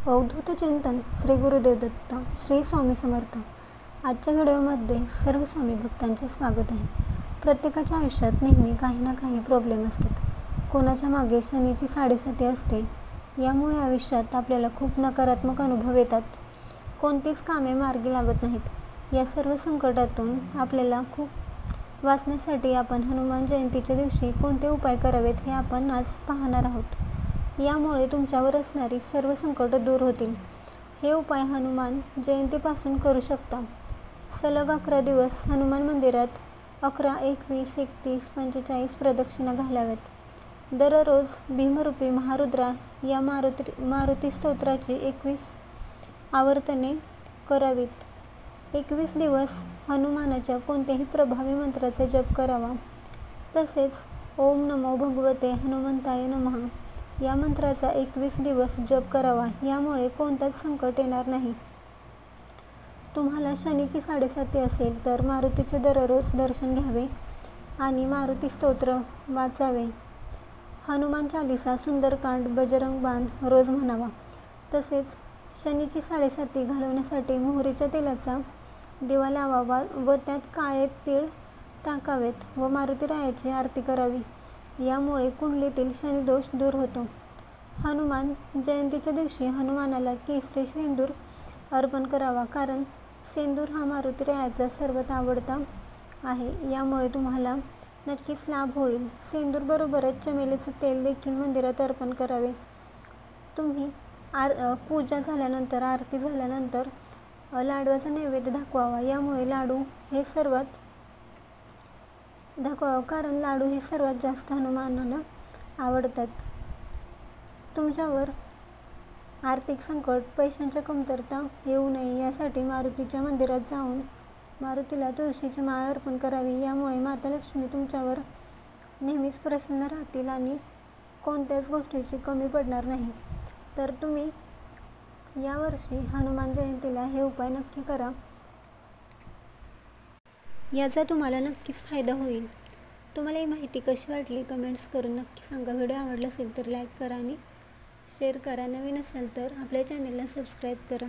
अवधूत चिंतन श्री गुरुदेव दत्त श्री स्वामी समर्थ। आजच्या व्हिडिओमध्ये सर्व स्वामी भक्तांचे स्वागत आहे। प्रत्येकाच्या आयुष्यात नेहमी काही ना काही प्रॉब्लेम असतात। कोणाच्या मागे शनीची साडेसाती असते। यामुळे आयुष्यात आपल्याला खूप नकारात्मक अनुभव येतात। कोणतीच कामे मार्गी लागत नाहीत। या सर्व संकटातून आपल्याला खूप वाचण्यासाठी आपण हनुमान जयंतीच्या दिवशी कोणते उपाय करावेत हे आपण आज पाहणार आहोत। यामुळे तुमच्यावर असणारी सर्व संकट दूर होतील। हे उपाय हनुमान जयंतीपासून करू शकता। सलग 11 दिवस हनुमान मंदिरात 11, 21, 31, 45 प्रदक्षिणा घालाव्यात। दररोज भीमरूपी महारुद्रा या मारुती स्तोत्राची 21 आवर्तने करावीत। 21 दिवस हनुमानाच्या कोणत्याही प्रभावी मंत्राचा जप करावा। तसेच ओम नमो भगवते हनुमंताय नमः या मंत्राचा 21 दिवस जप करावा। यामुळे कोणताच संकट येणार नाही। तुम्हाला शनीची साडेसाती असेल तर मारुतीचे दररोज दर्शन घ्यावे आणि मारुती स्तोत्र वाचावे। हनुमान चालीसा, सुंदरकांड, बजरंग बाण रोज म्हणावा। तसेच शनीची साडेसाती घालवण्यासाठी मोहरीच्या तेलाचा दिवा लावावा व त्यात काळे तीळ टाकावेत व मारुतीरायाची आरती करावी। यामुळे कुंडलीतील शनिदोष दूर होतो। हनुमान जयंतीच्या दिवशी हनुमानाला केसरी सेंदूर अर्पण करावा, कारण सेंदूर हा मारुतीरायाचा सर्वात आवडता आहे। यामुळे तुम्हाला नक्कीच लाभ होईल। सेंदूर बरोबरच चमेलीचे तेल देखील मंदिरात अर्पण करावे। तुम्ही पूजा झाल्यानंतर, आरती झाल्यानंतर लाडूचा नैवेद्य दाखवावा। यामुळे लाडू हे सर्वात दाखवावा, कारण लाडू हे सर्वात जास्त हनुमानाला आवडतात। तुमच्यावर आर्थिक संकट, पैशांची कमतरता येऊ नये यासाठी मारुतीच्या मंदिरात जाऊन मारुतीला तुळशीची माळ अर्पण करावी। यामुळे माता लक्ष्मी तुमच्यावर नेहमीच प्रसन्न राहतील आणि कोणत्याच गोष्टीची कमी पडणार नाही। तर तुम्ही यावर्षी हनुमान जयंतीला हे उपाय नक्की करा। याचा तुम्हाला नक्कीच फायदा होईल। तुम्हाला ही माहिती कशी वाटली कमेंट्स करून नक्की सांगा। व्हिडिओ आवडला असेल तर लाईक करा आणि शेअर करा। नवीन असाल तर आपल्या चॅनलला सबस्क्राईब करा।